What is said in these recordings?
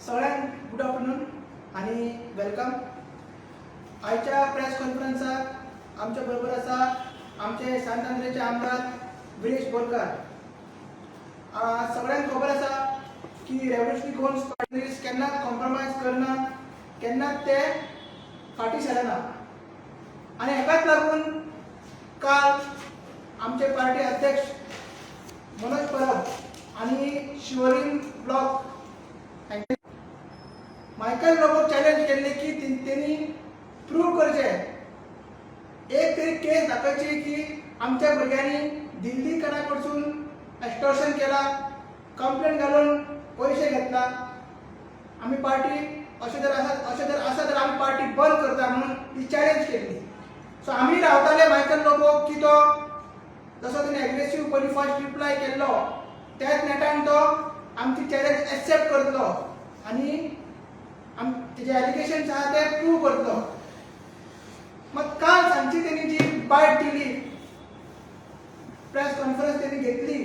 सगळ्यांक good afternoon आणि welcome. आयच्या प्रेस कॉन्फरन्साक आमच्या बरोबर आसा आमचे सांत आमदार गिरीश बोरकार. सगळ्यांक खबर आसा की रेव्होल्युशनरी गोन्स पार्टीज केन्ना कॉम्प्रोमायज करना, केन्ना ते फाटी सरना. आणि हेकाच लागून काल आमचे पार्टी अध्यक्ष मनोज परब आणि शिवरीन ब्लॉक मायकल लोबोक चॅलेंज केले की त्यांनी प्रूव्ह करचे, एक तरी केस दाखवची की आमच्या भुरग्यांनी दिल्लीकडा कडसून एक्सटॉर्शन केला, कंप्लेंट घालून पैसे घेतला. आम्ही पार्टी अशें जर आसा तर आम्ही पार्टी बंद करता म्हणून ती चॅलेंज केली. सो आम्ही रावताले मायकल लोबोक की तो जसो त्याने एग्रेसिव्ह पयली फर्स्ट रिप्लाय केल्लो त्याच नेटान तो आमची चॅलेंज एक्सेप्ट करतलो आणि तेजे एलिगेशन्स आहा ते प्रूव्ह करतलो. मग काल सांची त्यांनी जी बायट दिली, प्रेस कॉन्फरन्स त्यांनी घेतली,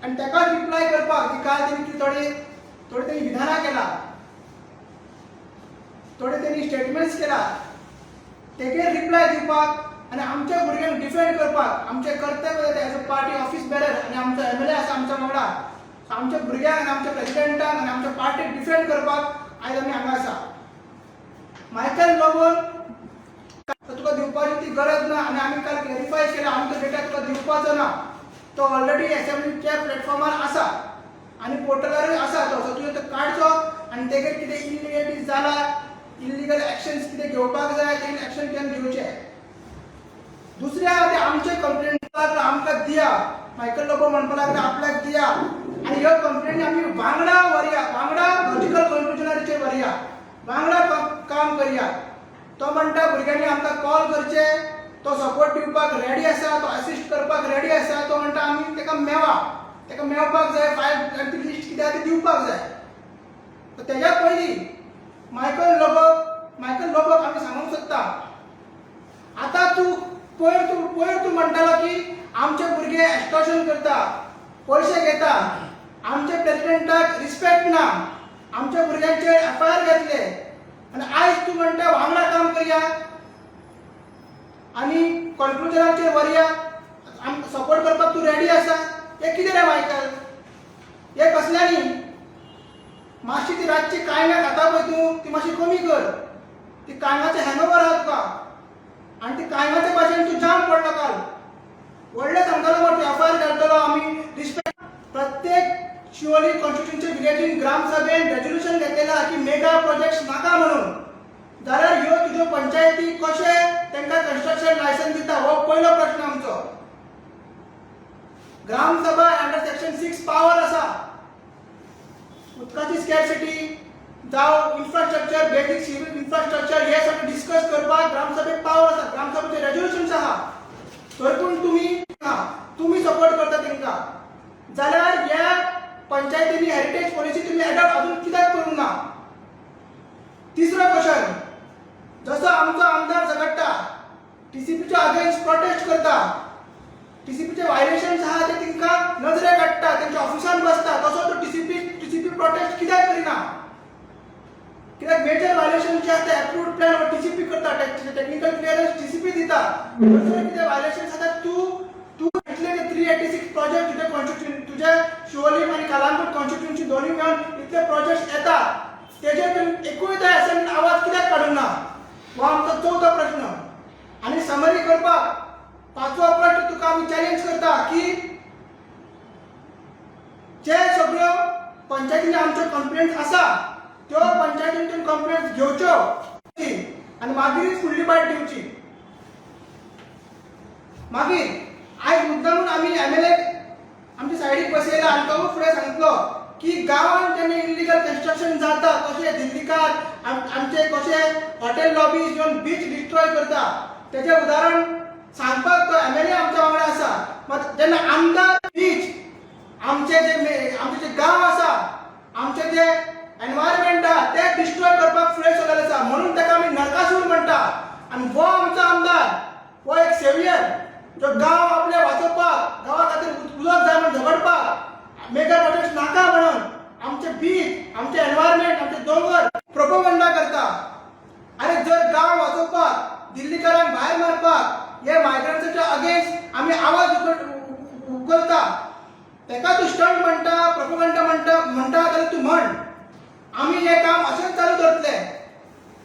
आणि ताका रिप्लाय करपाक की काल त्यांनी थोडे विधानां केला, थोडे त्यांनी स्टेटमेंट्स केला, तेगे रिप्लाय दिवपाक आणि आमच्या भुरग्यांक डिफेंड करपाक आमचे कर्तव्य as a party office bearer आणि आमचो एमएलए आसा आमच्या वांगडा. आमच्या भुरग्यांक आणि आमच्या प्रेसिडेंटाक आणि आमच्या पार्टीक डिफेंड करपाक आयज आमी हांगा आसा. मायकल लोबोन तुका दिवपाची ती गरज ना आणि आमी काल क्लॅरिफाय केला आमचो डेटा तुका दिवपाचो ना. तो ऑलरेडी असेंब्लीच्या प्लॅटफॉर्मार आसा आणि पोर्टलारूय आसा. तो सो तुवें तो काडचो आणि तेगेर कितें इलिगॅलिटीज जाला, इलिगल एक्शन्स कितें घेवपाक जाय ते एक्शन केन्ना घेवचे. दुसऱ्या आमचे कंप्लेंट आमकां दिया, मायकल लोबो म्हणपाक लागला आपल्याक दिया आणि ह्यो कंप्लेंट आमी वांगडा व्हरया, वांगडा लॉजिकल कन्क्लुजनाचेर व्हरया, वांगडा काम करया. तो म्हणटा भुरग्यांनी आमकां कॉल करचे, तो सपोर्ट दिवपाक रेडी आसा, तो असिस्ट करपाक रेडी आसा. तो म्हणटा आमी तेका मेवपाक जाय, फायल लिस्ट कितें आसा ती दिवपाक जाय. तेज्या पयलीं मायकल लोबोक आमी सांगूंक सोदता, आतां तूं पयर म्हणटालो की आमचे भुरगे एक्सटॉर्शन करता, पैसे घेता, आमच्या प्रेसिडेंटाक रिस्पेक्ट ना, आमच्या भुरग्यांचेर एफआयआर घेतले आणि आयज तू म्हणटा वांगडा काम करया आणि कन्क्लुजनाचेर व्हरया, सपोर्ट करपाक तू रेडी आसा. हे कितें रे मायकल, हे कसल्यांनी? मातशी ती रातची कांयण्या खाता पळय तूं ती मातशी कमी कर. ती कांयणाचें हँगओवर आहा तुका आणि ती कांयणाच्या भाशेन तूं जाम पडलो काल. व्हडलें सांगतालो मरे तूं एफआयआर घालतलो आमी रिस्पेक्ट. प्रत्येक शिवोली कॉन्स्टिट्युएन्सी विलेजीन ग्रामसभेन रेजोल्युशन घेतलेला की मेगा प्रोजेक्ट्स नाका म्हणून. जाल्यार ह्यो तुज्यो पंचायती कशे तांकां कन्स्ट्रक्शन लायसन्स दिता हो पयलो प्रश्न आमचो. ग्रामसभा अंडर सेक्शन 6 पावर आसा. उदकाची स्कॅरसिटी जावं इन्फ्रास्ट्रक्चर, बेसिक सिव्हिल इन्फ्रास्ट्रक्चर हे सगळें डिस्कस करपाक ग्रामसभेक पावर आसा. ग्रामसभेचे रेजोल्युशन्स आहा. थंय पूण तुम्ही सपोर्ट करता तांकां. जाल्यार ह्या पंचायतींनी हेरिटेज पॉलिसी तुम्ही अडॉप्ट अजून कित्याक करूंक ना? तिसरो क्वेश्चन, जसो आमचो आमदार झगडटा, टीसीपीच्या अगेन्स्ट प्रोटेस्ट करता, टीसीपीचे व्हायलेशन्स आहा ते तांकां नजरे काडटा, तांच्या ऑफिसान बसता, तसो तो टीसीपी प्रोटेस्ट कित्याक करिना? कित्याक मेजर व्हायलेशन जे आसा अप्रूव्ड प्लॅन हो टीसीपी करता, टेक्निकल क्लिअरन्स टीसीपी दिता. कितें व्हायलेशन्स आसा तूं इतले 386 प्रोजेक्ट तुझे कॉन्स्टिट्युएन्सी, तुझे शिवोली आणि कलांगूट कॉन्स्टिट्युएन्सी दोन्ही मेळून इतले प्रोजेक्ट येतात, तेजेर तूं एकूय असेंब्लीन आवाज कित्याक काडूंक ना? हो आमचो चवथो प्रश्न. आणि समरी करपाक पांचवो प्रश्न तुका आमी चॅलेंज करता की जे सगळ्यो पंचायतींनी आमच्यो कंप्लेंट्स आसा त्यो पंचायतींतून कंप्लेंट्स घेवच्यो आणि मागीरच फुडली बायट दिवची. मागीर आयज मुद्दामून आमी एमएलए आमच्या सायडीक बसयला आनी तो फुडें सांगतलो की गांवांत जेन्ना इल्लिगल कन्स्ट्रक्शन जाता कशे दिल्लीकार आमचे कशे हॉटेल लॉबीज येवन बीच डिस्ट्रॉय करता तेजें उदाहरण सांगपाक तो एमएलए आमच्या वांगडा आसा. मात जेन्ना आमदार बीच आमचे जे गांव आसा, आमचे जे एनवायरमेंट आहा ते डिस्ट्रॉय करपाक फुडें सरलेले आसा, म्हणून ताका आमी नरकासूर म्हणटा. आनी हो आमचो आमदार हो एक सेवियर जो गांव आपले वाचोवपाक, गांवा खातीर उलोवप जाय म्हण झगडपाक मेगा प्रोजेक्ट बीच, आमचे एन्व्हायरमेंट, आमचे दोंगर प्रोपगंडा करता. अरे जर गांव वाचोवपाक, दिल्लीकारांक भायर मारपाक, हे मायग्रंट्साच्या अगेन्स्ट आमी आवाज उखलता, तेका तूं स्टंट म्हणटा, प्रोपगंडा म्हणटा जाल्यार तूं म्हण. आमी हे काम अशेंच चालू दवरतले.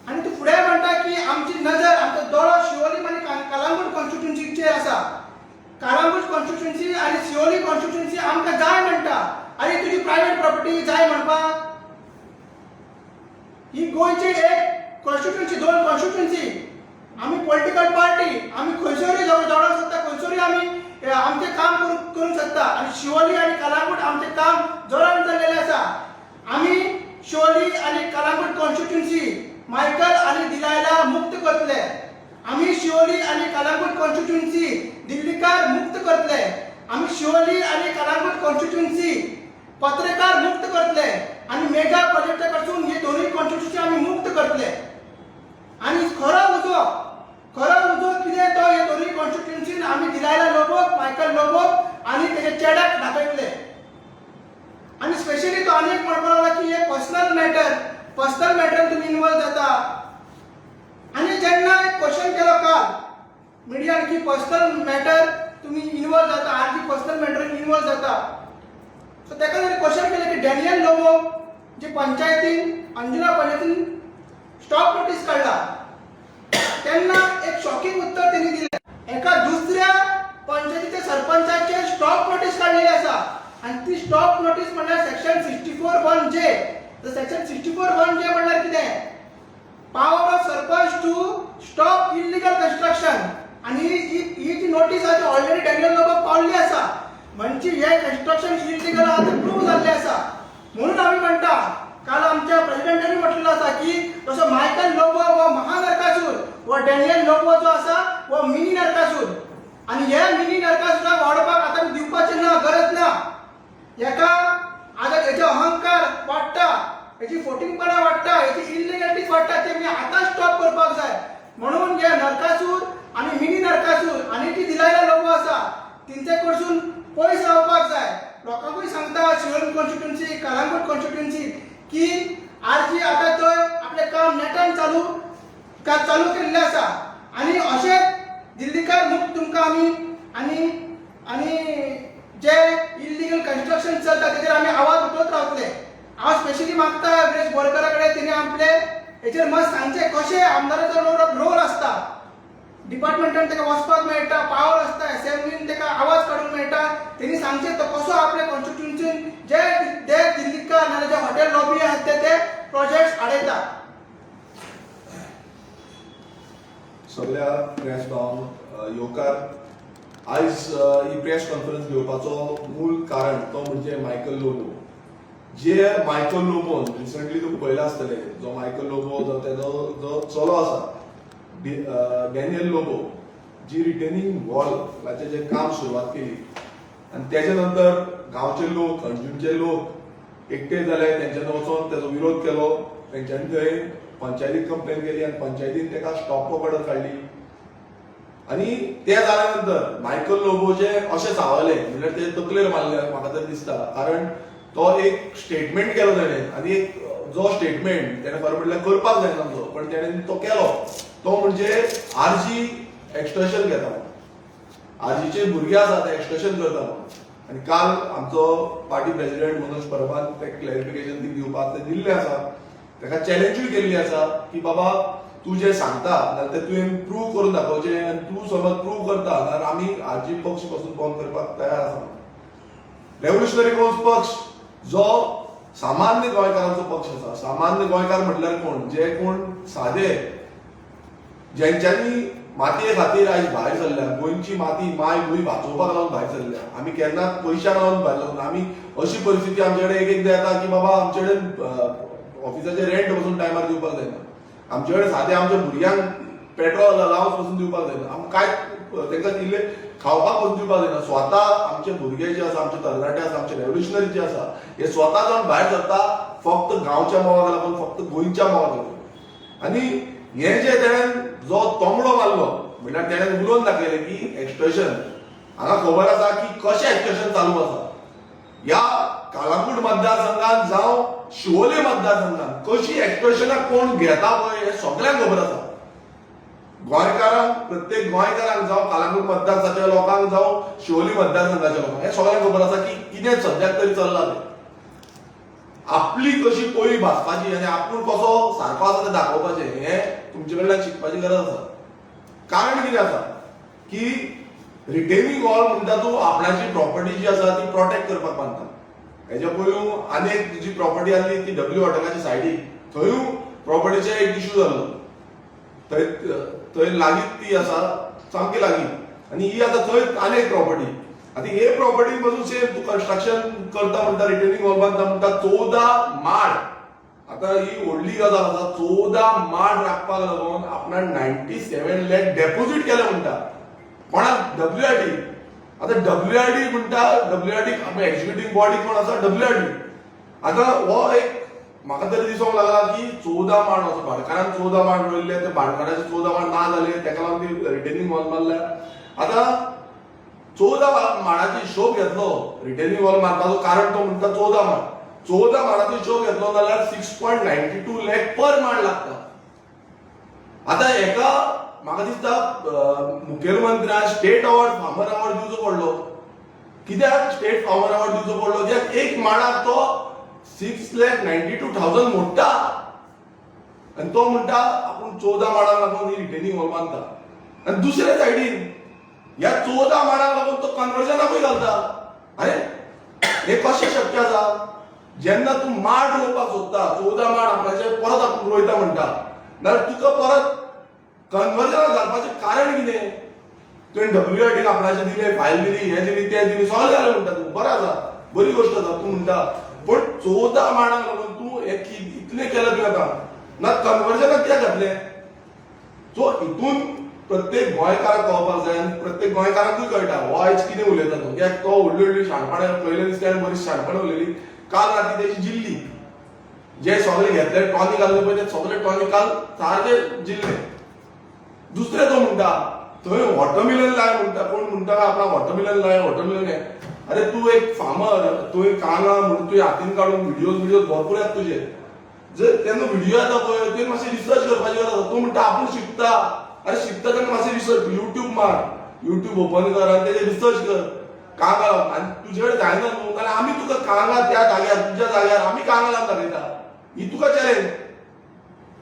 आनी तूं फुडें म्हणटा की आमची नजर, आमचो दोळो शिवोली आनी कलंगूट कॉन्स्टिट्युएन्सीचेर आसा. कलंगूट कॉन्स्टिट्युएन्सी आनी शिवोली कॉन्स्टिट्युएन्सी आमकां जाय म्हणटा. आनी तुजी प्रायवेट प्रॉपर्टी जाय म्हणपाक? ही गोंयची एक कॉन्स्टिट्युएन्सी, 2 कॉन्स्टिट्युएन्सी. आमी पॉलिटिकल पार्टी, आमी खंयसरूय जोडोंक शकता, खंयसरूय आमी आमचें काम करूंक शकता. आनी शिवोली आनी कलंगूट आमचें काम जोरान चल्लेलें आसा. आमी शिवोली आनी कलंगूट कॉन्स्टिट्युएन्सी मायकल आनी दिलायला मुक्त करतले. आमी शिवोली आनी कलंगूट कॉन्स्टिट्युएन्सी दिल्लीकार मुक्त करतले. आमी शिवोली आनी कलंगूट कॉन्स्टिट्युएन्सी पत्रकार मुक्त करतले. आनी मेगा प्रोजेक्टा कडसून हे दोनूय कॉन्स्टिट्युएन्सी आमी मुक्त करतले. आनी खरो उजो कितें तो हे दोनूय कॉन्स्टिट्युएन्सीन आमी दिलायला लोबोक, मायकल लोबोक आनी तेजे चेड्याक दाखयतले. आनी स्पेशली तो आनी एक म्हणपाक लागला की हे पर्सनल मॅटर तुम्ही इन्वॉल्व जाता. आनी जेन्ना एक क्वेश्चन केलो काल मिडियान की पर्सनल मॅटर तुम्ही इन्वॉल्व जाता, आर्थिक पर्सनल मॅटर इन्वॉल्व जाता. सो तेका जर क्वेश्चन केलें की डॅनियल लोबो जे पंचायतीन, अंजुना पंचायतीन स्टॉप नोटीस काढला, तेन्ना एक शॉकिंग उत्तर त्यांनी दिलें. एका दुसऱ्या पंचायतीच्या सरपंचाचे स्टॉप नोटीस काढलेली आसा. आनी ती स्टॉप नोटीस म्हणल्यार सेक्शन 64(1)(j. सेक्शन 64(1)(j) म्हणल्यार कितें? Power of sarpanch to stop illegal construction. आनी ही जी नोटीस आसा ती ऑलरेडी डॅनियल लोबोक पावल्ली आसा. म्हणजे हे कन्स्ट्रक्शन इल्लीगल आहा ते प्रूव्ह जाल्लें आसा. म्हणून आमी म्हणटा, काल आमच्या प्रेसिडेंटांनी म्हटलेलो आसा की जसो मायकल लोबो हो महानरकासूर, हो डॅनियल लोबो जो आसा हो मिनी नरकासूर. आनी हे मिनी नरकासुराक वाडोवपाक आतां दिवपाचें ना, गरज ना. हेका आतां हेचो अहंकार वाडटा, हेची फोटिंगपणा वाडटा, हेची इल्लिगॅलिटीज वाडटा, ते मी आतां स्टॉप करपाक जाय. म्हणून हे नरकासूर आनी मिनी नरकासूर आनी जी दिलायला लोबो आसा तिंचे कडसून पयस रावपाक जाय. लोकांकूय सांगता शिवोली कॉन्स्टिट्युएन्सी, कलंगूट कॉन्स्टिट्युएन्सी की आरजी आतां थंय आपलें काम नेटान चालू केल्लें आसा. आनी अशेंच दिल्लीकार मुक्त तुमकां आमी आनी जे इल्लीगल कन्स्ट्रक्शन चलता तेजेर आमी आवाज उठोवत रावतले. हांव स्पेशली मागता विरेश बोरकारा कडेन तेणी आपले हेचेर मत सांगचें कशें आमदाराचो रोल आसता. डिपार्टमेंटान तेका वचपाक मेळटा, पावर आसता, असेंब्लीन तेका आवाज काडूंक मेळटा. तेणी सांगचें तो कसो आपल्या कॉन्स्टिट्युएन्सीन जे दिल्लीकार नाजाल्यार जे हॉटेल लॉबी आसात ते प्रोजेक्ट्स हाडयता. सगळ्या प्रेस भावांक येवकार. आयज ही प्रेस कॉन्फरन्स घेवपाचो मूळ कारण तो म्हणजे मायकल लोबो. जे मायकल लोबोन रिसंटली तुम्ही पळयला आसतले, जो मायकल लोबो जो तेजो जो चलो आसा डॅनियल लोबो, जी रिटेनिंग वॉलाचें जे काम सुरवात केली आनी तेजे नंतर गांवचे लोक, खंडूचे लोक एकटे जाले, तेंच्यानी वचून तेजो विरोध केलो. तेंच्यांनी थंय पंचायतीक कंप्लेन केली आनी पंचायतीन तेका स्टॉप ऑर्डर काडली. आनी ते जाल्या नंतर मायकल लोबोचे अशें सांगले म्हणजे ते तकलेर मारले म्हाका तर दिसता. कारण तो एक स्टेटमेंट केलो तेणें आनी एक जो स्टेटमेंट तेणें खरें म्हणल्यार करपाक जायना तो, पण तेणें तो केलो. तो म्हणजे आरजी एक्सटर्शन घेता, आरजीचे भुरगे आसा ते एक्सटर्शन करता. आनी काल आमचो पार्टी प्रेसिडेंट मनोज परबान ते क्लॅरिफिकेशन दिवपाक ते दिल्लें आसा. तेका चॅलेंजूय केल्ली आसा की बाबा तू जे सांगता जाल्यार ते तुवें प्रूव्ह करून दाखोवचें, आनी तूं समज प्रूव्ह करता जाल्यार आमी आरजी पक्ष पासून बंद करपाक तयार आसा. रेव्होल्युशनरी पक्ष जो सामान्य गोंयकारांचो पक्ष आसा. सामान्य गोंयकार म्हटल्यार कोण? जे कोण सादे, ज्यांच्यांनी मातये खातीर आयज भायर सरल्या, गोंयची माती माय भूंय वाचोवपाक लागून भायर सरल्या. आमी केन्नाच पयशां लागून भायर सरना. आमी अशी परिस्थिती आमचे कडेन एकदा येता की बाबा आमचे कडेन ऑफिसाचे रेंट वचून टायमार दिवपाक जायना. आमचे कडेन सादे आमच्या भुरग्यांक पेट्रोल अलावन्स वचून दिवपाक जायना. आमकां कांय तेंकां इल्ले खावपाक वचून दिवपाक जायना. स्वता आमचे भुरगे जे आसा, आमचे तरणाटे आसा, आमचे रेव्होल्युशनरी जे आसा, हे स्वता जावन भायर सरता फक्त गांवच्या मोगाक लागून, फक्त गोंयच्या मोगाक लागून. आनी हे जे तेणेन जो तोमडो मारलो म्हणल्यार तेणेन उलोवन दाखयलें की एक्सटर्शन, हांगा खबर आसा की कशें एक्सटर्शन चालू आसा. ह्या कालांगूट मतदारसंघात जावं शिवोले मतदारसंघात कशी एक्सप्रेशनां कोण घेता पळय हे सगळ्यांक खबर आसा. गोंयकारांक प्रत्येक गोंयकारांक जावं कालांगूट मतदारसंघाच्या लोकांक जावं शिवोली मतदारसंघाच्या लोकांक हे सगळ्यांक खबर आसा की कितें सद्याक तरी चल्लां तें. आपली कशी पोळी भाजपाची आनी आपूण कसो सारको आसा तें दाखोवपाचें हें तुमचे कडल्यान शिकपाची गरज आसा. कारण कितें आसा की रिटेनिंग वॉल म्हणटा तूं आपणाची प्रॉपर्टी जी आसा ती प्रोटेक्ट करपाक बांदता. हेच्या पयलू आनी एक जी प्रॉपर्टी आसली ती डब्ल्यू हॉटेलाच्या सायडीक थंय प्रॉपर्टीचे एक इश्यू जाल्लो. थंय लागींच ती आसा सामकी लागीं आनी ही आतां थंय आनी एक प्रॉपर्टी. आतां हे प्रॉपर्टी पासून सेम तूं कन्स्ट्रक्शन करता म्हणटा रिटेनिंग वॉल बांदता म्हणटा 14 माड. आतां ही व्हडली गजाल आसा 14 माड राखपाक लागून आपणाक 97 लाख डेपोजीट केलें म्हणटा कोणाक WRD. आता WRD म्हणटा WRD एक्झिक्युटिव्ह बॉडी कोण आसा WRD. आता हो एक म्हाका तरी दिसोंक लागला की 14 माड वचो भाटकारान 14 माड रोयल्ले ते भाटकाराचे 14 माड ना जाले तेका लागून ती रिटेनिंग वॉल बांदल्या. आता 14 माडाचो हिशोब घेतलो रिटेनिंग वॉल मारपाचो कारण तो म्हणटा 14 माड. 14 माडाचो हिशोब घेतलो जाल्यार 6.92 लाख पर माड लागता. आता हेका म्हाका दिसता मुखेलमंत्र्यान स्टेट अवॉर्ड फार्मर अवॉर्ड दिवचो पडलो. कित्याक स्टेट फार्मर अवॉर्ड दिवचो पडलो कित्याक एक माडाक तो 6,92,000 मोडटा आनी तो म्हणटा आपूण 14 माडाक लागून ही रिटेनिंग वॉल बांदता. आनी दुसरे सायडीन ह्या 14 माडाक लागून तो कन्वर्जनाकूय घालता. अरे हे कशें शक्य आसा. जेन्ना तूं माड रोवपाक सोदता 14 माड आपणाचे परत आपूण रोयता म्हणटा जाल्यार तुका परत कन्वर्जनाक घालपाचें कारण कितें. तुवें WRD आपणाचें दिलें फायल दिली हें दिली तें दिली सगळें जालें म्हणटा तूं बरें आसा बरी गोश्ट आसा तूं म्हणटा. पण 14 माडाक लागून तूं इतलें केलें तुवें आतां ना कन्वर्जनाक कित्याक घातलें. सो हितून प्रत्येक गोंयकाराक कळपाक जाय आनी प्रत्येक गोंयकाराकूय कळटा हो आयज कितें उलयता तो. कित्याक तो व्हडली व्हडली शाणपणां पयले दिसता बरी शाणपणां उलयली. काल राती तेची जिल्ली जे सगळे घेतले टॉनी घालले पळय ते सगळे टॉनी काल सारके जिल्ले. दुसरे तो म्हणटा थंय वॉटरमिलन लाय म्हणटा कोण म्हणटा आपणा वॉटरमिलन लाय वॉटरमिलन हे. अरे तूं एक फार्मर तुवें कांगा म्हणून तुवें हातीन काडून व्हिडिओज भरपूर येता तुजे. जर तेन्ना व्हिडिओ येता पळय तुवें मातशें रिसर्च करपाची गरज आसा. तूं म्हणटा आपूण शिकता. अरे शिकता तेन्ना मातशें रिसर्च युट्यूब मार युट्यूब ओपन कर आनी तेजेर रिसर्च कर. कांगा आनी तुजे कडेन जायना न्हू जाल्यार आमी तुका कांगा त्या जाग्यार तुज्या जाग्यार आमी कांगा लावन दाखयता. ही तुका चॅलेंज.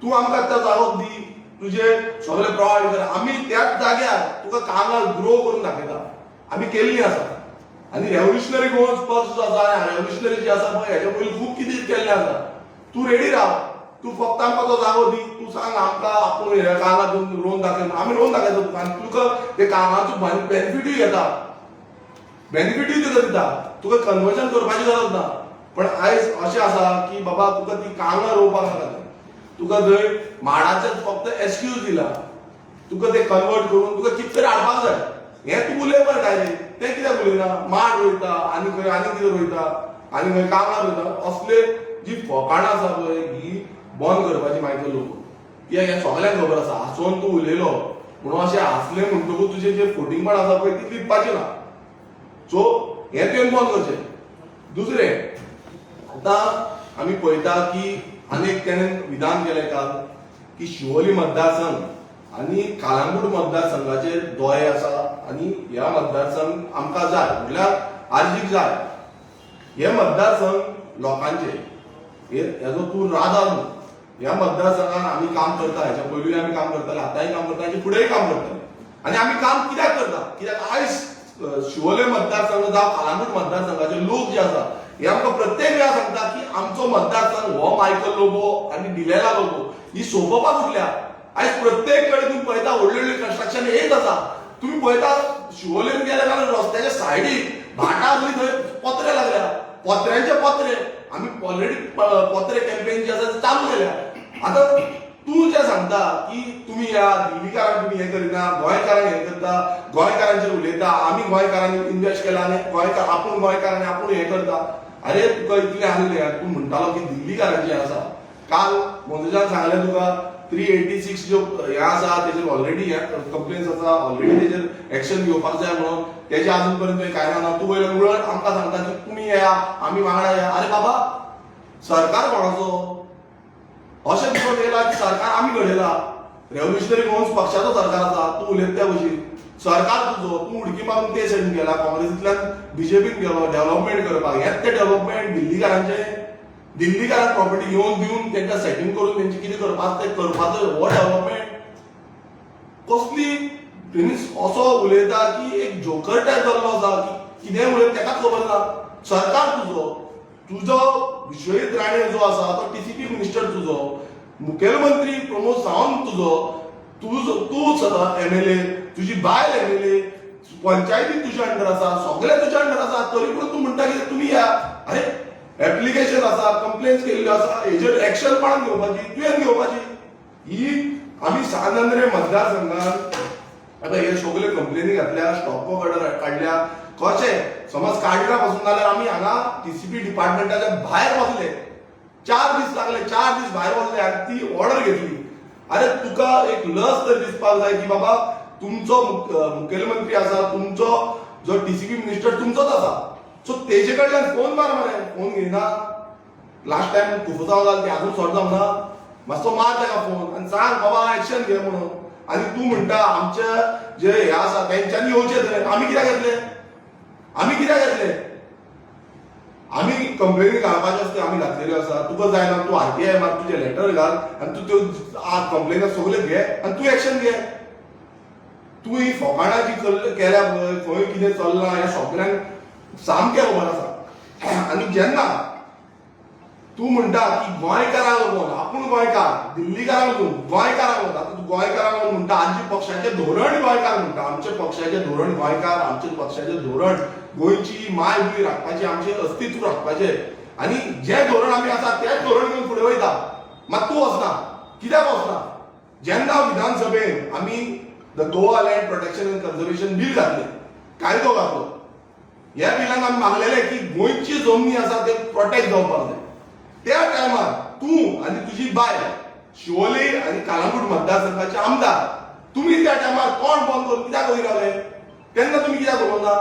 तूं आमकां तो जागो दी तुजे सगळे प्रोवायड कर आमी त्याच जाग्यार तुका कांगा ग्रो करून दाखयता. आमी केल्ली आसा. आनी रेव्होल्युशनरी गोवन्स पक्ष जो आसा रेव्होल्युशनरी जे आसा पळय हेच्या पयलीं खूब कितें केल्लें आसा. तूं रेडी राव. तूं फक्त आमकां तो जागो दी. तूं सांग आमकां आपूण हे कांगा रोवन दाखय आमी रोवन दाखयता तुका आनी तुका ते कांगाचो बेनिफिटूय घेता. बेनिफिटूय तुका दिता. तुका कन्वर्जन करपाची गरज ना. पण आयज अशें आसा की बाबा तुका ती कांगा रोवपाक नाका. तुका थंय माडाचेच फक्त एक्सक्यूज दिला. तुका ते कन्वर्ट करून तुका कितें तरी हाडपाक जाय. हें तूं उलयता डायरेक्ट तें कित्याक उलयना. माड रोयता आनी खंय आनी कितें रोयता आनी खंय कांगा रोयता. असले जी फकाणां आसा पळय ही बंद करपाची मायकल लोबो. कित्याक हें सगळ्यांक खबर आसा. हांसोवन तूं उलयलो म्हणून अशें हांसलें म्हणटकूच तुजें जें फोटिंगपण आसा पळय ती लिपपाचें ना. सो हें तुवें बंद करचें. दुसरें आतां आमी पळयता की आनीक तेणें विधान केलें काल की शिवोली मतदारसंघ आनी कालांगूट मतदारसंघाचेर दोळे आसा आनी ह्या मतदारसंघ आमकां जाय म्हटल्यार आर्जीक जाय. हे मतदारसंघ लोकांचे हेजो तूं राजा न्हू. ह्या मतदारसंघान आमी काम करता. हेच्या पयलींय आमी काम करताले आतांय काम करता आनी फुडेंय काम करतले. आनी आमी काम कित्याक करता कित्याक आयज शिवोले मतदारसंघ जावं कालांगूट मतदारसंघाचे लोक जे आसा हे आमकां प्रत्येक वेळा सांगता की आमचो मतदारसंघ हो मायकल लोबो आनी डिलेला लोबो ही सोंपोवपाक उरल्या. आयज प्रत्येक कडेन तुम्ही पळयता व्हडली व्हडली कन्स्ट्रक्शन येत आसा. तुम्ही पळयता शिवोलेन गेले जाल्यार रस्त्याच्या सायडीक भाटां आसली थंय पत्रे लागल्या. पत्र्यांचे पत्रे आमी ऑलरेडी पत्रे कॅम्पेन जे आसा चालू केल्या. आतां तूं जें सांगता की तुमी या दिल्लीकारांक तुमी हें करिना गोंयकारांक हें करता गोंयकारांचेर उलयता आमी गोंयकारांनी इन्वेस्ट केला आनी गोंयकार आपूण गोंयकारांनी आपूण हें करता. अरे तुका इतलें आसलें तूं म्हणटालो की दिल्लीकारांचें आसा. काल मंजुजान सांगलें तुका 386 जो हे आसा तेजेर ऑलरेडी कंप्लेन्स आसा, ऑलरेडी तेजेर एक्शन घेवपाक जाय म्हणून तेजे अजून पर्यंत काय ना. तूं वयल्यान उलट आमकां सांगता की तुमी येया, आमी वांगडा या. अरे बाबा, सरकार कोणाचो? अशें दिसून येयला की सरकार आमी घडयला. रेव्होल्युशनरी गोवन्स पक्षाचो सरकार आसा, तूं उलयता त्या भशेन. सरकार तुजो, तूं उडकी मारून ते सायडीन गेला, काँग्रेसींतल्यान बीजेपीन गेलो डेव्हलपमेंट करपाक. हेंच ते डेव्हलपमेंट दिल्लीकारांक प्रॉपर्टी घेवन दिवन तांकां सेटींग करून तेंचे कितें करपाक तें करपाचो हो डेव्हलपमेंट. कसली ट्रेनीस असो उलयता की एक जोकर टायप जाल्लो आसा की कितें उलयता तेकाच खबर ना. सरकार तुजो विश्वजीत राणे जो आसा तो टीसीपी मिनिस्टर तुजो, मुखेलमंत्री प्रमोद सावंत तूंच एमएलए, तुजी बायल एमएलए, पंचायती तुज्या अंडर आसा, सगळे तुज्या अंडर आसा, तरी पूण तूं म्हणटा की तुमी या. अरे एप्लिकेशन आसा, कंप्लेन्स केल्ल्यो आसा, हेजेर एक्शन कोणाक घेवपाची? तुवें घेवपाची. ही आमी सानंद्रे मतदारसंघात आता हे सगळे कंप्लेनी घातल्या, स्टॉप वर्क ऑर्डर काढल्या. कशें समज काडला पासून जाल्यार आमी हांगा टीसीपी डिपार्टमेंटाच्या भायर बसले, 4 दीस लागले, 4 दीस भायर बसले आनी ती ऑर्डर घेतली. अरे तुका एक लस तर दिसपाक जाय की बाबा तुमचो मुखेलमंत्री आसा, तुमचो जो टीसीपी मिनिस्टर तुमचोच आसा, सो तेजे कडल्यान फोन मार मरे. फोन घेयना. लास्ट टायम कुफुसांव जालें ते अजून सॉर्ट जावना. मातसो मार ताका फोन आनी सांग बाबा एक्शन घे म्हणून. आनी तूं म्हणटा आमचे जे हे आसा तेंच्यांनी येवचें थंय. आमी कित्याक येतले? आमी कंप्लेनी घालपाच्यो आसता, आमी घातलेल्यो आसा. तुका जायना तूं आरटीआय मार, तुजें लेटर घाल आनी तूं त्यो कंप्लेनी सगळ्यो घे आनी तूं एक्शन घे. तूं ही फकाणां जी केल्या पळय, खंय कितें चल्लां हें सगळ्यांक सामकें खबर आसा. आनी जेन्ना तूं म्हणटा की गोंयकारांक लागून, आपूण गोंयकार, दिल्लीकारांक लागून, गोंयकारांक लागून, आतां तूं गोंयकारांक लागून म्हणटा, आमचे पक्षाचें धोरण गोंयकार म्हणटा, आमचे पक्षाचें धोरण गोंयकार, आमचे पक्षाचें धोरण गोंयची माय भूंय राखपाचें, आमचें अस्तित्व राखपाचें. आनी जें धोरण आमी आसा तेंच धोरण घेवन फुडें वयता. मात तूं वचना. कित्याक वचना? जेन्ना विधानसभेन आमी the Goa land protection end conservation bill घातलें, कायदो घातलो, ह्या बिलान आमी मागलेलें की गोंयची जमनी आसा ते प्रोटेक्ट जावपाक जाय. त्या टायमार तूं आनी तुजी बायल शिवोले आनी कालांगूट मतदारसंघाचे आमदार, तुमी त्या टायमार कोण बंद करून कित्याक वयर रावले? तेन्ना तुमी कित्याक उलोवना?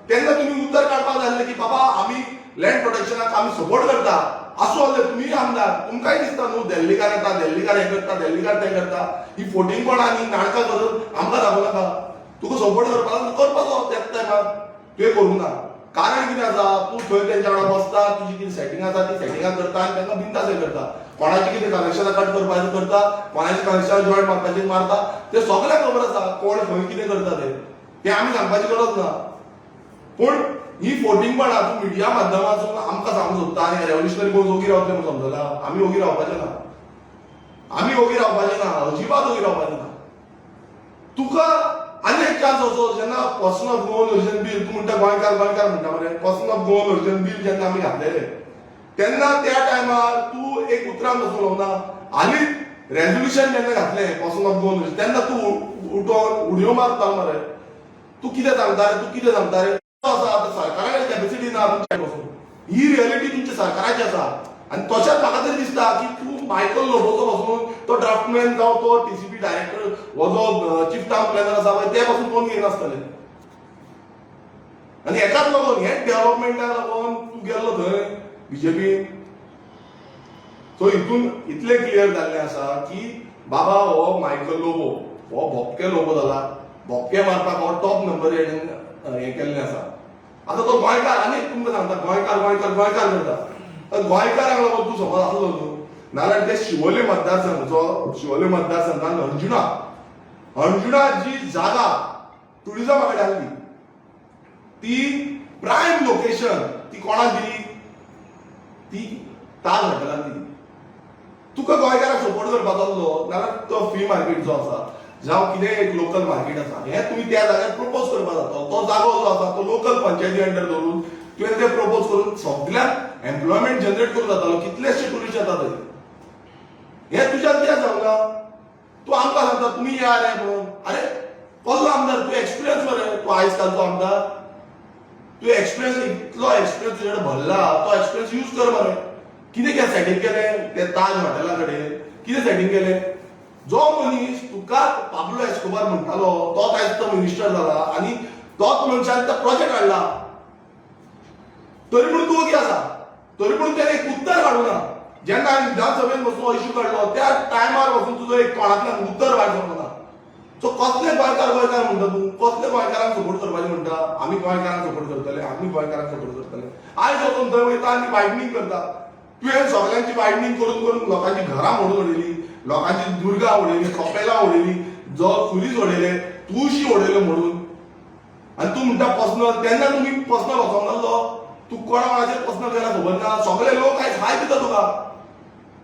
तेन्ना तुमी उतर काडपाक जाय आसलें की बाबा आमी लँड प्रोटेक्शनाक आमी सपोर्ट करता. आसूं जाल्यार तुमी आमदार, तुमकांय दिसता न्हू दिल्लीकार येता, दिल्लीकार हें करता, दिल्लीकार तें करता. ही फोटिंगपणां आनी नाटकां करून आमकां दाखोव नाका. तुका सपोर्ट करपाचो त्याच टायमार तुवें करूंक ना. कारण कितें आसा? तूं थंय तेंच्या वांगडा बसता, तुजी कितें सेटिंग आसा ती सेटिंगां करता आनी तांकां बिनधास्त हें करता. कोणाची कितें कनेक्शनां कट करपाचें करता, कोणाची कनेक्शनां जॉयन मारपाचें मारता. तें सगळ्यांक खबर आसा कोण खंय कितें करता तें आमी सांगपाची गरज ना. पूण ही फोटिंगपणां तूं मिडिया माध्यमांतून आमकां सांगूंक सोदता आनी रेव्होल्युशनरी गोवन्स ओगी रावतले म्हणून समजला. आमी ओगी रावपाचें ना. आमी ओगी रावपाचें ना, अजिबात ओगी रावपाचें ना. तुका आनी एक चान्स असो जेन्ना person of Goan origin bill, तूं म्हणटा गोंयकार म्हणटा मरे, person of Goan origin bill जेन्ना आमी घातलेले तेन्ना त्या टायमार तूं एक उतरान वचूंक लागना. आनी रेजोल्युशन जेन्ना घातलें पर्सन ऑफ गोवन ओरिजिन तेन्ना तूं उठोन उडयो मारता मरे. तूं कितें सांगता रे? आसा आतां सरकाराक कॅपेसिटी ना तुमच्या पासून. ही रियलिटी तुमच्या सरकाराची आसा. आनी तशेंच म्हाका तरी दिसता की तूं मायकल लोबोचो पासून तो ड्राफ्टमॅन जावं तो टीसीपी डायरेक्टर हो जो चीफ टाउन प्लॅनर आसा पळय ते पासून कोण घेयनासतले. आनी हेकाच लागून हेच डेव्हलपमेंटाक लागून तूं गेल्लो थंय बीजेपीन. सो हितून इतलें क्लियर जाल्लें आसा की बाबा हो मायकल लोबो हो भोपके लोबो जाला. भोपके मारपाक हो टॉप नंबर हें केल्लें आसा. आतां तो गोंयकार आनी तुमकां सांगता गोंयकार करता. गोंयकाराक लागून तूं समज आसलो न्हू नाल्यार ते शिवोले मतदारसंघान अंजुणा जी जागा टुरिझमा कडेन आसली ती प्रायम लोकेशन ती कोणाक दिली? ती ताज हॉटेलान दिली. तुका गोंयकाराक सपोर्ट करपाचो आसलो नाल्यार तो फ्री मार्केट जो आसा जावं कितें एक लोकल मार्केट आसा हें तुमी त्या जाग्यार प्रपोज करपाक जाता. तो जागो जो आसा तो लोकल पंचायती अंडर दवरून तुवें तें प्रपोज करून सगळ्यांक एम्प्लॉयमेंट जनरेट करूंक जातालो. कितलेशे टुरिस्ट येता थंय. हें तुज्यान कित्याक जावना? तूं आमकां सांगता तुमी या रे म्हणून. अरे कसलो आमदार? तूं एक्सपिरियन्स मरे. तूं आयज कालचो आमदार. तूं एक्सपिरियन्स इतलो एक्सपिरियन्स तुजे कडेन भरला. तो एक्सपिरियन्स यूज कर मरे. कितें सेटिंग केलें ते ताज हॉटेला कडेन? कितें सेटिंग केलें? जो मनीस तुका पाब्लो एस्कोबार म्हणटालो तोच आयज तो मिनिस्टर जाला आणि तोच मनशान तो प्रोजेक्ट हाडला. तरी पूण तूं ओगी आसा, तरी पूण त्याने एक उत्तर काडूना. जेन्ना हांवें विधानसभेन वचून इश्यू काडलो त्या टायमार वचून तुजो एक तोंडांतल्यान उत्तर भायर सरना. सो कसले गोंयकार गोंयकार म्हणटा तूं, कसले गोंयकारांक सपोर्ट करपाचें म्हणटा. आमी गोंयकारांक सपोर्ट करतले, आमी गोंयकारांक सपोर्ट करतले. आयज वचून थंय वयता आनी वायडनींग करता. तुवें सगळ्यांची वायडनींग करून करून लोकांची घरां मोडून उडयली, लोकांची दुर्गा उडयली, कपेलां उडयली, जो खुलीच उडयले, तुळशी उडयल्यो मोडून. आनी तूं म्हणटा पर्सनल. तेन्ना तुमी पर्सनल वचोंक नासलो. तूं कोणा कोणाचेर पर्सनल केला खबर ना. सगळे लोक आयज हाय दिता तुका.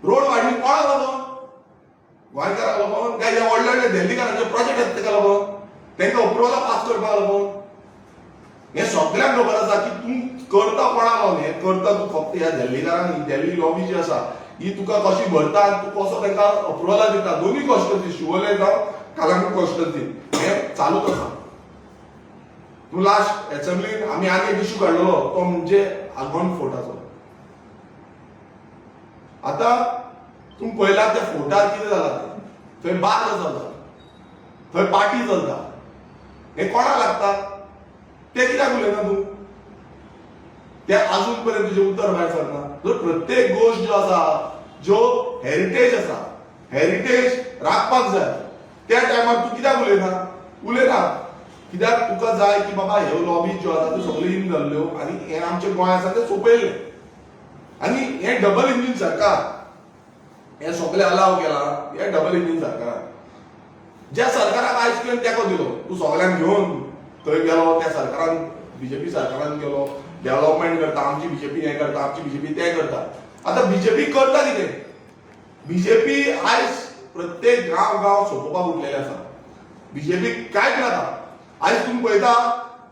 रोड वायडनींग कोणाक लागून? गोंयकारांक लागून काय ह्या व्हडल्या व्हडल्या दिल्लीकारांचे प्रोजेक्ट येता ताका लागून, तांकां अप्रुवलां पास करपाक लागून? हे सगळ्यांक खबर आसा की तूं करता कोणाक लागून. हें करता तूं फक्त ह्या दिल्लीकारांक. दिल्ली लॉबी जी आसा ही तुका कशी भरता आनी तूं कसो तांकां अप्रुवलां दिता. दोनूय कॉन्स्टिट्युन्सी शिवोले जावं कालांगूट कॉन्स्टिट्युन्सी हें चालूच आसा. तूं लास्ट एसेंब्लीन आमी आनी एक इश्यू काडलेलो तो म्हणजे आगोंद फोर्टाचो. आतां तूं पळयला त्या फोर्टार कितें जालां तें. थंय बार्ज चलता, थंय पार्टी चलता. हें कोणाक लागता? तें कित्याक उलयना तूं? तें आजून पर्यंत तुजें उत्तर भायर सरना. तर प्रत्येक गोश्ट ज्यो आसा, ज्यो हेरिटेज आसा, हेरिटेज राखपाक जाय. त्या टायमार तूं कित्याक उलयना? उलयना. कित्याक तुका जाय की बाबा ह्यो लॉबी ज्यो आसा त्यो सगळ्यो इन जाल्ल्यो आनी हें आमचें गोंय आसा तें सोंपयल्लें. आनी हें डबल इंजीन सरकार हें सगळें अलाव केलां. हें डबल इंजीन सरकार. ज्या सरकाराक आयज तुवें तेंको दिलो, तूं सगळ्यांक घेवन थंय गेलो, त्या सरकारान बीजेपी सरकारान गेलो, डेव्हलपमेंट करता, आमची बीजेपी हें करता, आमची बीजेपी तें करता. आतां बीजेपी करता कितें? बीजेपी आयज प्रत्येक गांव गांव सोंपोवपाक उठलेले आसा. बीजेपी कांयच नाका. आयज तुम्ही पळयता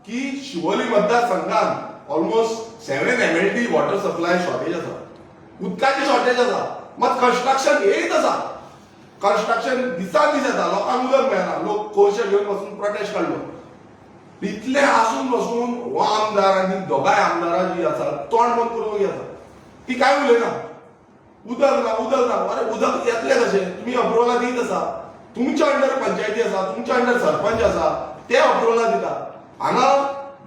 की शिवोली मतदारसंघात almost 7 MLD water supply shortage आसा. उदकाची शॉर्टेज आसा. मात कन्स्ट्रक्शन येत आसा. कन्स्ट्रक्शन दिसान दीस येता. लोकांक उदक मेळना. लोक कोळशे घेवन वचून प्रोटेस्ट काडलो. इतले आसून बसून हो आमदार आनी दोगांय आमदारां जी आसा तोंड बंद करून आसा. ती काय उलयना. उदक ना, उदक ना. अरे उदक येतलें कशें? तुमी अप्रुवलां दीत आसा. तुमच्या अंडर पंचायती आसा, तुमच्या अंडर सरपंच आसा, ते अप्रुवलां दिता. हांगा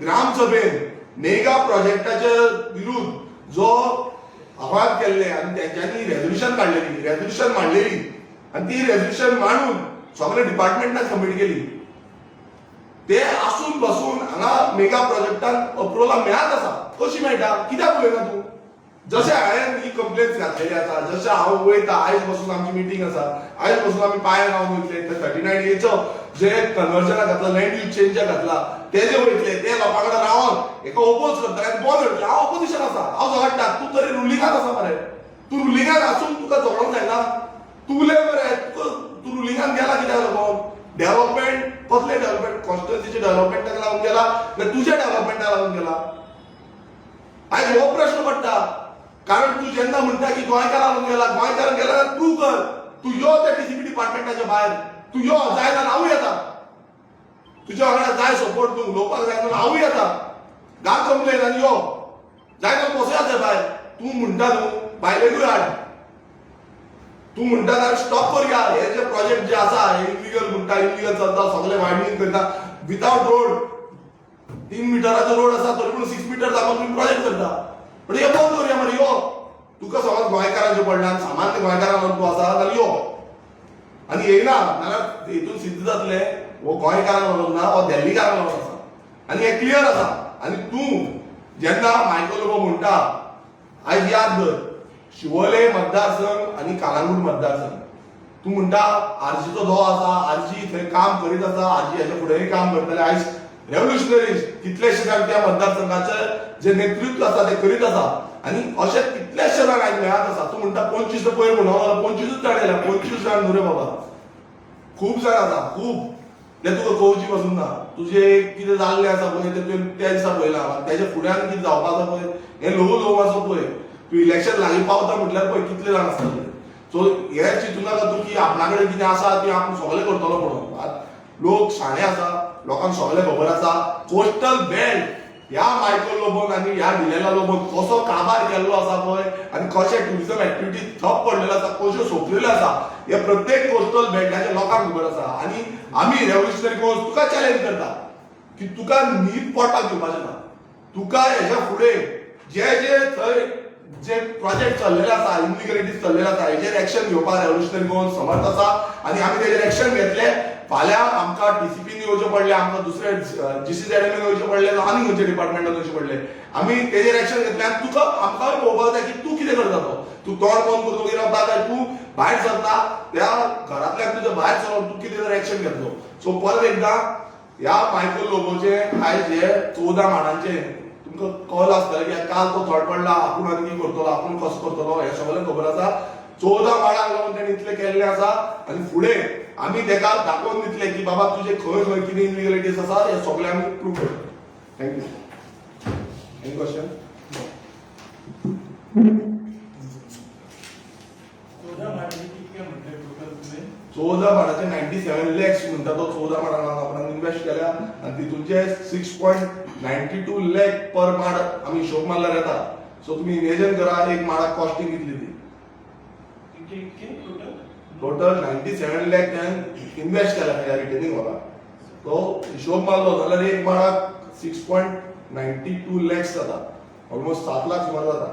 ग्रामसभेन मेगा प्रोजेक्टाच्या विरुद्ध जो आवाज केल्ले आनी तेंच्यांनी रेझोल्युशन काडलेली, रेझोल्युशन मांडलेली आनी ती रेझोल्युशन मांडून सगळे डिपार्टमेंटान सबमीट केली. ते आसून बसून हांगा मेगा प्रोजेक्टान अप्रुवलां मेळत आसा. कशी मेळटा? कित्याक उलयना तूं? जशें हांवें ही कंप्लेन्स घातलेली आसा, जशें हांव वयता, आयज बसून आमची मिटींग आसा, आयज बसून आमी पांय रावन वयतले, ते 39A जे कन्वर्जनाक घातला, लँड यूज चेंजाक घातला, ते जे वयतले ते लोकां कडेन रावन एका ओपोज करतले आनी बंद करतले. हांव ऑपोजिशन आसा, हांव झगडटा. तूं तरी रुलिंगाक आसा मरे. तूं रुलिंगाक आसून तुका झगडोंक जायना. तूं उलय मरे. तूं रुलिंगान गेला कित्याक लागून? डेव्हलपमेंट कसलें डेव्हलपमेंट? कॉन्स्टिट्युन्सीचे डेव्हलपमेंटाक लागून गेला काय तुज्या डेव्हलपमेंटाक लागून गेला? आयज हो प्रश्न पडटा. कारण तू जेन्ना म्हणटा की गोंयकारांक लागून गेला, गोंयकारांक गेला जाल्यार प्रूव कर. तू यो त्या टीसीपी डिपार्टमेंटाच्या भायर. तू यो, जाय जाल्यार हांवूय येता. तुज्या वांगडा जाय सपोर्ट तूं उलोवपाक जाय जाल्यार हांवूय येता. घाल कंप्लेन आनी यो. जाय जाल्यार बसया थंय भायर. तूं म्हणटा न्हू भायलेरूय हाड. तूं म्हणटा जाल्यार स्टॉप करया. हे जे प्रोजेक्ट जे आसा हे इलिगल म्हणटा, इलिगल चलता, सगळे वायडनींग करता, विदाउट रोड. 3 मिटराचो रोड आसा तरी पूण 6 मिटर जावपाक तुम्ही प्रोजेक्ट करता. म्हणजे हे बंद करूया मरे. यो. तुका समज गोंयकारांचे पडला आनी सामान्य गोंयकारांक तूं आसा जाल्यार यो. आनी येयना जाल्यार हेतून सिद्ध जातले हो गोंयकारांक लागून ना, हो दिल्लीकारांक लागून आसा. आनी हे क्लियर आसा. आनी तूं जेन्ना मायकल लोबो म्हणटा, आयज याद धर, शिवोले मतदारसंघ आनी कालांगूट मतदारसंघ. तूं म्हणटा आरजीचो दो आसा, आरजी थंय काम करीत आसा, आरजी हेच्या फुडेंय काम करतले. आयज रेव्होल्युशनरीज कितलेशे जाण त्या मतदारसंघाचे जे नेतृत्व आसा ते करीत आसा. आनी अशे कितलेशे जाण आयज मेळत आसा. तूं म्हणटा 25 पयर म्हणून 25 जाण येयल्या. 25 जाण न्हू रे बाबा. खूब जाण आसा, खूब. ते तुका कळोवची पासून ना. तुजें कितें जाल्लें आसा पळय ते तुवें त्या दिसा पळयलां. तेज्या फुड्यान कितें जावपा आसा पळय हें ल्हव ल्हव आसा पळय. तूं इलेक्शन लागीं पावता म्हटल्यार पळय कितले जाण आसता. सो हें चिंतूं नाका तूं की आपणा कडेन कितें आसा तें आपूण सगळें करतलो म्हणून. लोक शाणे आसा, लोकांक सगळें खबर आसा. कोस्टल बेल्ट ह्या मायकल लोबोन आणि ह्या डिलेला लोबोन कसो काबार केल्लो आसा पळय आणि कशे टुरिझम एक्टिव्हिटी ठप पडलेलो आसा कश्यो सोंपलेल्यो आसा हे प्रत्येक कोस्टल बेल्टाच्या लोकांक खबर आसा आणि आम्ही रेव्होल्युशनरी कोर्स तुका चॅलेंज करता की तुका न्हीद पडपाक दिवपाचें ना तुका हेच्या फुडें जे जे थंय जे प्रोजेक्ट चल्लेले आसा इनलिगलिटीज चल्लेले आसा हेचेर एक्शन घेवपाक रेव्होल्युशनरी कोर्स समर्थ आसा आणि आम्ही तेचेर एक्शन घेतले फाल्यां आमकां डीसीपीन येवचें पडलें आमकां दुसरे जीसीझेडएमएन येवचें पडलें आनी खंयचे डिपार्टमेंटान येवचें पडलें आमी तेचेर एक्शन घेतलें आनी तुका आमकां पळोवपाक जाय की तूं कितें करता तो तूं तोंड बंद करून वगैरे रावता काय तूं भायर सरता त्या घरांतल्यान तुज्या भायर सरून तूं कितें तरी एक्शन घेतलो सो परत एकदां ह्या मायकल लोबोचे आयज हे 14 माडांचे तुमकां कळ्ळें आसतलें की काल तो थडपडला आपूण आनी कितें करतलो आपूण कसो करतलो हें सगळें खबर आसा 14 माडांक लागून ताणें इतलें केल्लें आसा आनी फुडें आमी तेका दाखोवन दितले की बाबा तुजे खंय खंय कितें इनलिगलिटीज आसा हे सगळें आमी प्रूव करता थँक्यू एनी क्वेश्चन 14 माडाचे 97 लॅक्स म्हणटा तो 14 माडांक आपण इन्वेस्ट केल्या आणि तितूनचे 6.92 लॅक पर माड आमी हिशोब मारल्यार येता सो तुम्ही इमेजिन करा एक माडाक कॉस्टिंग कितली ती टोटल 97 लाख त्यान इन्वेस्ट केला ह्या रिटेनिंग वाला तो हिशोब मारलो जाल्यार एक माडाक 6.92 लॅक्स जाता ऑलमोस्ट 7 लाख सुमार जाता